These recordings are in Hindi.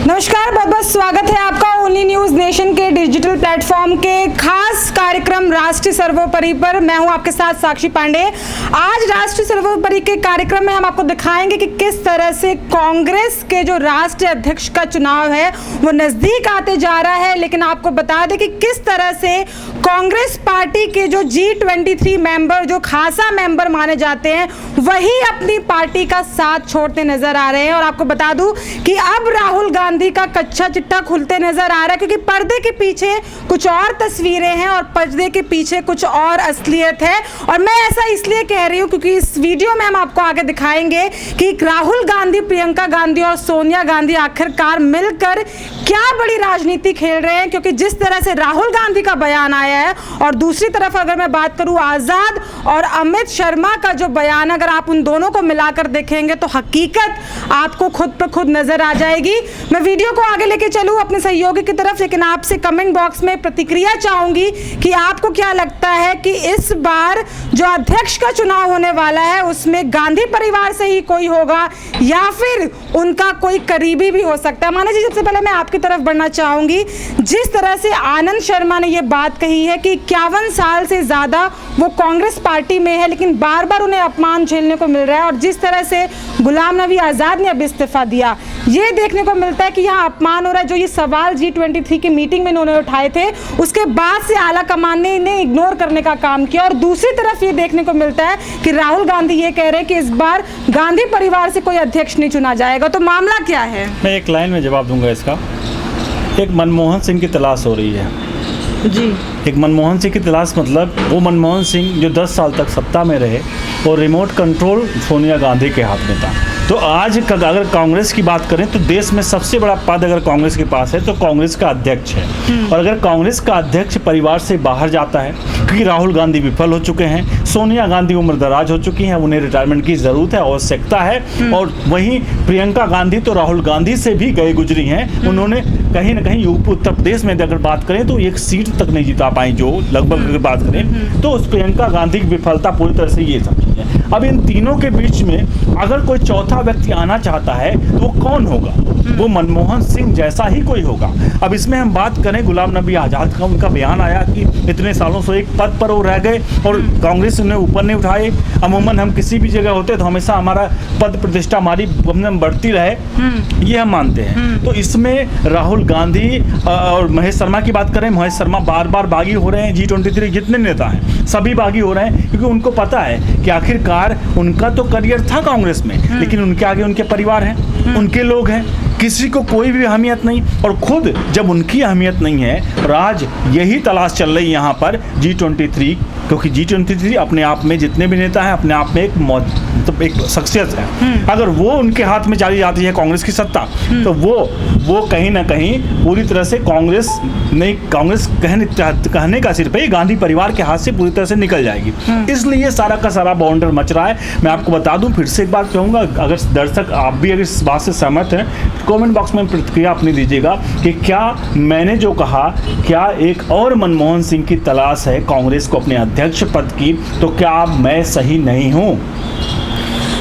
नमस्कार, बहुत बहुत स्वागत है आपका ओनली न्यूज नेशन के डिजिटल प्लेटफॉर्म के खास कार्यक्रम राष्ट्रीय सर्वोपरि पर। मैं हूं आपके साथ साक्षी पांडे। आज राष्ट्रीय सर्वोपरि के कार्यक्रम में हम आपको दिखाएंगे कि किस तरह से कांग्रेस के जो राष्ट्रीय अध्यक्ष का चुनाव है वो नजदीक आते जा रहा है, लेकिन आपको बता दें कि किस तरह से कांग्रेस पार्टी के जो G23 मेंबर, जो खासा मेंबर माने जाते हैं, वही अपनी पार्टी का साथ छोड़ते नजर आ रहे हैं। और आपको बता दूं कि अब राहुल गांधी का कच्चा चिट्ठा खुलते नजर आ रहा है, क्योंकि पर्दे के पीछे कुछ और तस्वीरें हैं और पर्दे के पीछे कुछ और असलियत है। और मैं ऐसा इसलिए कह रही हूं क्योंकि इस वीडियो में हम आपको आगे दिखाएंगे कि राहुल गांधी, प्रियंका गांधी और सोनिया गांधी आखिरकार मिलकर क्या बड़ी राजनीति खेल रहे हैं। क्योंकि जिस तरह से राहुल गांधी का बयान आया है और दूसरी तरफ अगर मैं बात करूं आजाद और अमित शर्मा का जो बयान, अगर आप उन दोनों को मिलाकर देखेंगे तो हकीकत आपको खुद पर खुद नजर आ जाएगी। मैं वीडियो को आगे लेके चलूं अपने सहयोगी की तरफ, लेकिन आपसे कमेंट बॉक्स में प्रतिक्रिया चाहूंगी कि आपको क्या लगता है कि इस बार जो अध्यक्ष का चुनाव होने वाला है उसमें गांधी परिवार से ही कोई होगा या फिर उनका कोई करीबी भी हो सकता है। माना जी, सबसे पहले मैं आपकी तरफ बढ़ना चाहूंगी। जिस तरह से आनंद शर्मा ने यह बात कही है कि 51 साल से ज्यादा वो कांग्रेस पार्टी में है, लेकिन बार बार उन्हें अपमान झेलने को मिल रहा है, और जिस तरह से गुलाम नबी आजाद ने अब इस्तीफा दिया, ये देखने को मिलता है कि यहाँ अपमान हो रहा है। जो ये सवाल G23 की मीटिंग में उन्होंने उठाए थे, उसके बाद से आला कमान ने इन्हें इग्नोर करने का काम किया। और दूसरी तरफ ये देखने को मिलता है कि राहुल गांधी ये कह रहे हैं कि इस बार गांधी परिवार से कोई अध्यक्ष नहीं चुना जाएगा। तो मामला क्या है? मैं एक लाइन में जवाब दूंगा इसका। एक मनमोहन सिंह की तलाश हो रही है जी। एक मनमोहन सिंह की तलाश, मतलब वो मनमोहन सिंह जो 10 साल तक सत्ता में रहे और रिमोट कंट्रोल सोनिया गांधी के हाथ में था। तो आज अगर कांग्रेस की बात करें तो देश में सबसे बड़ा पद अगर कांग्रेस के पास है तो कांग्रेस का अध्यक्ष है। और अगर कांग्रेस का अध्यक्ष परिवार से बाहर जाता है, क्योंकि राहुल गांधी विफल हो चुके हैं, सोनिया गांधी उम्रदराज हो चुकी हैं, उन्हें रिटायरमेंट की ज़रूरत है, आवश्यकता है। और वहीं प्रियंका गांधी तो राहुल गांधी से भी गए गुजरी हैं। उन्होंने कहीं ना कहीं यूपी उत्तर प्रदेश में अगर बात करें तो एक सीट तक नहीं जिता पाई, जो लगभग अगर बात करें तो उस प्रियंका गांधी की विफलता पूरी तरह से ये सब चीज़ है। अब इन तीनों के बीच में अगर कोई चौथा व्यक्ति आना चाहता है तो वो कौन होगा? वो मनमोहन सिंह जैसा ही कोई होगा। अब इसमें हम बात करें गुलाम नबी आजाद का, उनका बयान आया कि इतने सालों से एक पद पर वो रह गए और कांग्रेस उन्हें ऊपर नहीं उठाए। अमूमन हम किसी भी जगह होते तो हमेशा हमारा पद प्रतिष्ठा हमारी बढ़ती रहे, ये हम मानते हैं। तो इसमें राहुल गांधी और महेश शर्मा की बात करें, महेश शर्मा बार बार बागी हो रहे हैं। G23 जितने नेता हैं सभी बागी हो रहे हैं, क्योंकि उनको पता है कि आखिरकार उनका तो करियर था कांग्रेस में, लेकिन उनके आगे उनके परिवार हैं, उनके लोग हैं, किसी को कोई भी अहमियत नहीं। और खुद जब उनकी अहमियत नहीं है, और आज यही तलाश चल रही है यहाँ पर G23, क्योंकि G23 अपने आप में जितने भी नेता हैं अपने आप में एक शख्सियत है। अगर वो उनके हाथ में चली जाती है कांग्रेस की सत्ता, तो वो कहीं ना कहीं पूरी तरह से कांग्रेस कहने का सिर्फ है गांधी परिवार के हाथ से पूरी तरह से निकल जाएगी। इसलिए सारा का सारा बाउंडर मच रहा है। मैं आपको बता दूं, फिर से एक बात कहूँगा, अगर दर्शक आप भी अगर इस बात से सहमत हैं, कमेंट बॉक्स में प्रतिक्रिया अपनी दीजिएगा कि क्या मैंने जो कहा, क्या एक और मनमोहन सिंह की तलाश है कांग्रेस को अपने अध्यक्ष पद की, तो क्या मैं सही नहीं हूँ?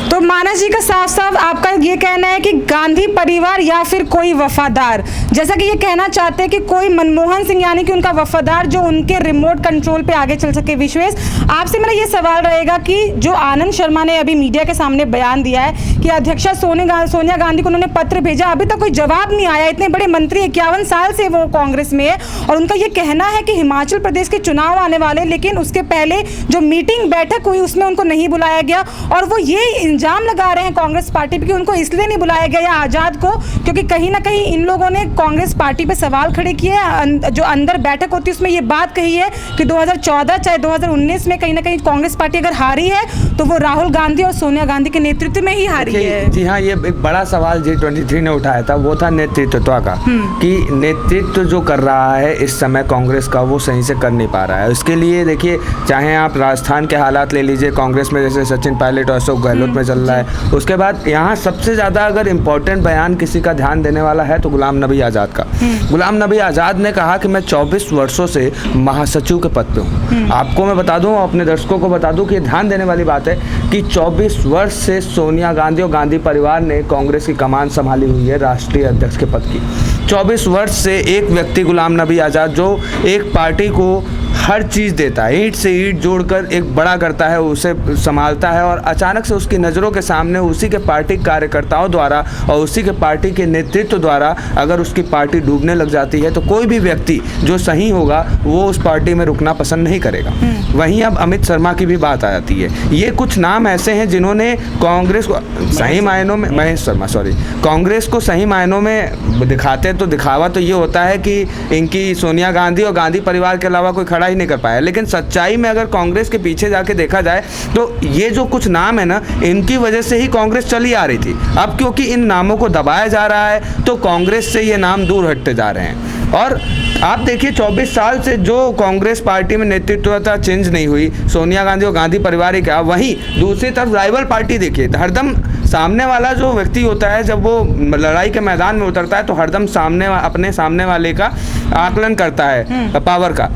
तो मानस जी का साफ साफ आपका ये कहना है कि गांधी परिवार या फिर कोई वफादार, जैसा कि ये कहना चाहते हैं कि कोई मनमोहन सिंह यानी कि उनका वफादार जो उनके रिमोट कंट्रोल पे आगे चल सके। विश्वेश, आपसे मेरा ये सवाल रहेगा कि जो आनंद शर्मा ने अभी मीडिया के सामने बयान दिया है कि अध्यक्षा सोनिया गांधी को उन्होंने पत्र भेजा, अभी तक कोई जवाब नहीं आया। इतने बड़े मंत्री, 51 साल से वो कांग्रेस में है, और उनका ये कहना है कि हिमाचल प्रदेश के चुनाव आने वाले, लेकिन उसके पहले जो मीटिंग बैठक हुई उसमें उनको नहीं बुलाया गया। और वो ये इल्जाम लगा रहे हैं कांग्रेस पार्टी पे कि उनको इसलिए नहीं बुलाया गया, या आजाद को, क्योंकि कहीं ना कहीं इन लोगों ने कांग्रेस पार्टी पे सवाल खड़े किए। जो अंदर बैठक होती है उसमें ये बात कही है कि 2014 चाहे 2019 में कहीं ना कहीं कांग्रेस पार्टी अगर हारी है तो वो राहुल गांधी और सोनिया गांधी के नेतृत्व में ही हारी है। जी हाँ, ये एक बड़ा सवाल G23 ने उठाया था, वो था नेतृत्व का, कि नेतृत्व जो कर रहा है इस समय कांग्रेस का वो सही से कर नहीं पा रहा है। उसके लिए देखिए, चाहे आप राजस्थान के हालात ले लीजिए, कांग्रेस में जैसे सचिन पायलट और अशोक गहलोत में चल रहा है। उसके बाद यहाँ सबसे ज़्यादा अगर इम्पोर्टेंट बयान किसी का ध्यान देने वाला है तो गुलाम नबी आज़ाद का। गुलाम नबी आज़ाद ने कहा कि मैं 24 वर्षों से महासचिव के पद पे हूँ। आपको मैं बता दूँ, अपने दर्शकों को बता दूँ कि ध्यान देने वाली बात है कि 24 वर्ष से सोनिया गांधी और गांधी परिवार ने कांग्रेस की कमान संभाली हुई है राष्ट्रीय अध्यक्ष के पद की। 24 वर्ष से एक व्यक्ति गुलाम नबी आज़ाद जो एक पार्टी को हर चीज़ देता है, ईंट से ईंट जोड़कर एक बड़ा करता है, उसे संभालता है, और अचानक से उसकी नज़रों के सामने उसी के पार्टी कार्यकर्ताओं द्वारा और उसी के पार्टी के नेतृत्व द्वारा अगर उसकी पार्टी डूबने लग जाती है तो कोई भी व्यक्ति जो सही होगा वो उस पार्टी में रुकना पसंद नहीं करेगा। वहीं अब अमित शर्मा की भी बात आ जाती है। ये कुछ नाम ऐसे हैं जिन्होंने कांग्रेस को सही मायनों में, महेश शर्मा सॉरी, कांग्रेस को सही मायनों में दिखाते तो दिखावा तो ये होता है कि इनकी सोनिया गांधी और गांधी परिवार के अलावा कोई खड़ा ही नहीं कर पाया। लेकिन सच्चाई में अगर कांग्रेस के पीछे जाके देखा जाए तो ये जो कुछ नाम है ना, इनकी वजह से ही कांग्रेस चली आ रही थी। अब क्योंकि इन नामों को दबाया जा रहा है तो कांग्रेस से ये नाम दूर हटते जा रहे हैं। और आप देखिए 24 साल से जो कांग्रेस पार्टी में नेतृत्वता चेंज नहीं हुई, सोनिया गांधी और गांधी परिवार का, वहीं दूसरी तरफ राइवल पार्टी देखिए, हरदम सामने वाला जो व्यक्ति होता है जब वो लड़ाई के मैदान में उतरता है तो हरदम अपने सामने वाले का आकलन करता है पावर का।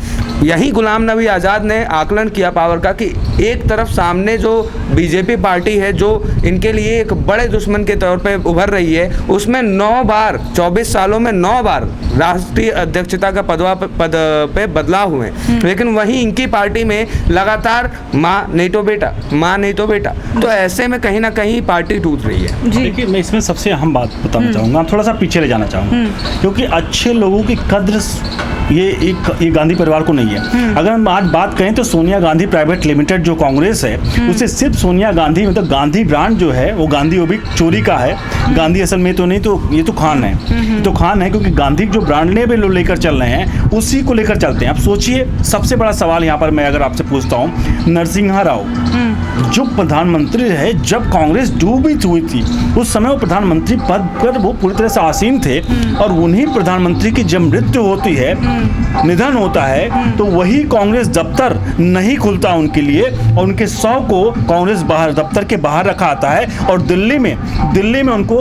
यही गुलाम नबी आज़ाद ने आकलन किया पावर का कि एक तरफ सामने जो बीजेपी पार्टी है जो इनके लिए एक बड़े दुश्मन के तौर पे उभर रही है, उसमें 9 बार 24 सालों में 9 बार राष्ट्रीय अध्यक्षता का पद पे बदलाव हुए, लेकिन वहीं इनकी पार्टी में लगातार माँ नहीं तो बेटा, तो ऐसे में कहीं ना कहीं पार्टी टूट रही है। देखिए, मैं इसमें सबसे अहम बात बताना चाहूँगा, थोड़ा सा पीछे ले जाना चाहूँगा, क्योंकि अच्छे लोगों की कद्र ये गांधी परिवार को नहीं है। अगर हम आज बात करें तो सोनिया गांधी प्राइवेट लिमिटेड जो कांग्रेस है, उसे सिर्फ सोनिया गांधी, मतलब गांधी ब्रांड जो है वो गांधी वो भी चोरी का है। गांधी असल में तो नहीं, तो ये तो खान है, ये तो खान है, क्योंकि गांधी जो ब्रांड ने भी लोग लेकर चल रहे हैं उसी को लेकर चलते हैं। अब सोचिए, सबसे बड़ा सवाल यहाँ पर मैं अगर आपसे पूछता हूँ, नरसिम्हा राव जो प्रधानमंत्री है, जब कांग्रेस डूबी हुई थी उस समय वो प्रधानमंत्री पद पर वो पूरी तरह से आसीन थे, और उन्हीं प्रधानमंत्री की जब मृत्यु होती है, निधन होता है, तो वही कांग्रेस दफ्तर नहीं खुलता उनके लिए, और उनके 100 को कांग्रेस बाहर दफ्तर के बाहर रखा आता है, और दिल्ली में उनको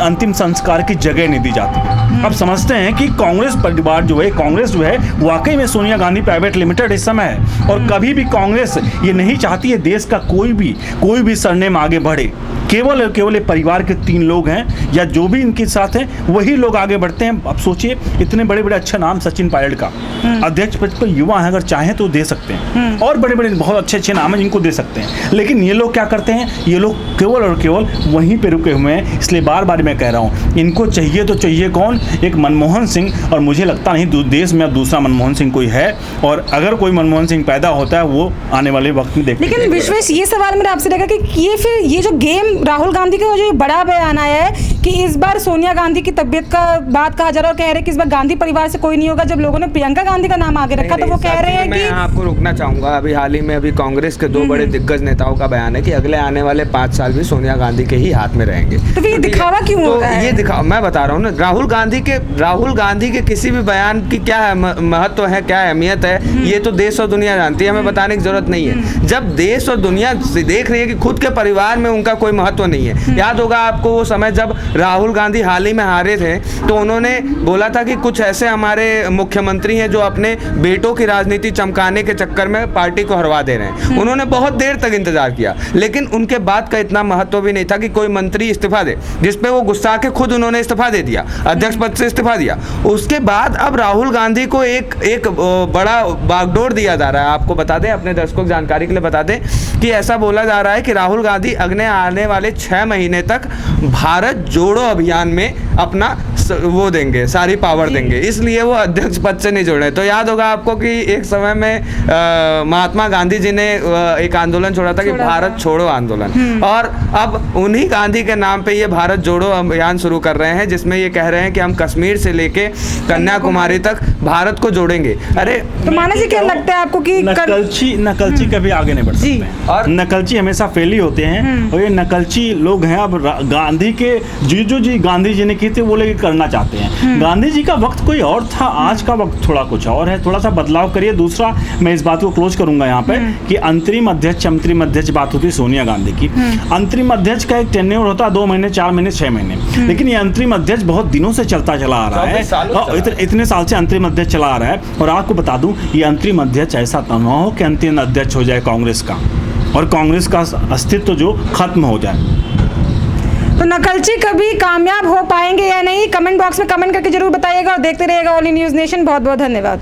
अंतिम संस्कार की जगह नहीं दी जाती। अब समझते हैं कि कांग्रेस परिवार जो है, कांग्रेस जो है वाकई में सोनिया गांधी प्राइवेट लिमिटेड इस समय है, और कभी भी कांग्रेस ये नहीं चाहती है देश का कोई भी सरनेम आगे बढ़े। केवल ये परिवार के 3 लोग हैं या जो भी इनके साथ हैं वही लोग आगे बढ़ते हैं। अब सोचिए, इतने बड़े अच्छा नाम सचिन पायलट का, अध्यक्ष पद पर युवा है, अगर चाहें तो दे सकते हैं, और बड़े बहुत अच्छे नाम हैं जिनको दे सकते हैं। लेकिन ये लोग क्या करते हैं, ये लोग केवल और केवल वहीं पे रुके हुए हैं। इसलिए बार मैं कह रहा हूँ, इनको चाहिए तो चाहिए कौन, एक मनमोहन सिंह, और मुझे लगता नहीं देश में अब दूसरा मनमोहन सिंह कोई है, और अगर कोई मनमोहन सिंह पैदा होता है वो आने वाले वक्त में देखते हैं। लेकिन विश्वेश, ये सवाल मेरा आपसे रहेगा कि ये जो गेम राहुल गांधी का जो बड़ा बयान आया है कि इस बार सोनिया गांधी की तबीयत का बात कहा जा रहा है, और कह रहे हैं कि इस बार गांधी परिवार से कोई नहीं होगा। जब लोगों ने प्रियंका गांधी का नाम आगे रखा तो वो कह रहे हैं कि, मैं आपको रोकना चाहूंगा, अभी हाल ही में कांग्रेस के 2 बड़े दिग्गज नेताओं का बयान है कि अगले आने वाले 5 साल भी सोनिया गांधी के ही हाथ में रहेंगे। तो ये दिखावा क्यों हो रहा है? ये दिखावा, मैं बता रहा हूँ ना, राहुल गांधी के किसी भी बयान की क्या महत्व है, क्या अहमियत है, ये तो देश और दुनिया जानती है, हमें बताने की जरूरत नहीं है। जब देश और दुनिया देख रही है कि खुद के परिवार में उनका कोई महत्व नहीं है। याद होगा आपको वो समय जब राहुल गांधी हाल ही में हारे थे तो उन्होंने बोला था कि कुछ ऐसे हमारे मुख्यमंत्री हैं जो अपने बेटों की राजनीति चमकाने के चक्कर में पार्टी को हरवा दे रहे हैं। उन्होंने बहुत देर तक इंतजार किया, लेकिन उनके बात का इतना महत्व भी नहीं था कि कोई मंत्री इस्तीफा दे, जिसपे वो गुस्सा के खुद उन्होंने इस्तीफा दे दिया, अध्यक्ष पद से इस्तीफा दिया। उसके बाद अब राहुल गांधी को एक बड़ा बागडोर दिया जा रहा है। आपको बता दें, अपने दर्शकों की जानकारी के लिए बता दें कि ऐसा बोला जा रहा है कि राहुल गांधी अगले आने वाले 6 महीने तक भारत जोड़ो अभियान में अपना वो देंगे, सारी पावर देंगे, इसलिए वो अध्यक्ष पद से नहीं जुड़े। तो याद होगा आपको कि एक समय में महात्मा गांधी जी ने एक आंदोलन छोड़ा था कि भारत छोड़ो आंदोलन, और अब उन्हीं गांधी के नाम पे ये भारत जोड़ो अभियान शुरू कर रहे हैं, जिसमें ये कह रहे हैं कि हम कश्मीर से लेके कन्याकुमारी तक भारत को जोड़ेंगे। अरे तो माना जी, क्या लगता है आपको कि नकलची कभी आगे नहीं बढ़ सकते हैं, और नकलची हमेशा फेल ही होते हैं, और ये नकलची लोग हैं। अब गांधी के जो गांधी जी ने की नहीं थे, वो लोग करना चाहते हैं। गांधी जी का वक्त कोई और था, आज का वक्त थोड़ा कुछ और है, थोड़ा सा बदलाव करिए। दूसरा, मैं इस बात को क्लोज करूंगा यहाँ पे कि अंतरिम अध्यक्ष बात होती है सोनिया गांधी की। अंतरिम अध्यक्ष का एक टेन्योर होता है 2 महीने, 4 महीने, 6 महीने, लेकिन ये अंतरिम अध्यक्ष बहुत दिनों से चलता चला आ रहा है। इतने साल से अंतरिम अध्यक्ष चला आ रहा है। और आपको बता दूं, ये अंतरिम अध्यक्ष ऐसा न हो कि अंतरिम अध्यक्ष हो जाए कांग्रेस का और कांग्रेस का अस्तित्व जो खत्म हो जाए। तो नकलची कभी कामयाब हो पाएंगे या नहीं, कमेंट बॉक्स में कमेंट करके जरूर बताइएगा और देखते रहिएगा ओनली न्यूज़ नेशन। बहुत बहुत धन्यवाद।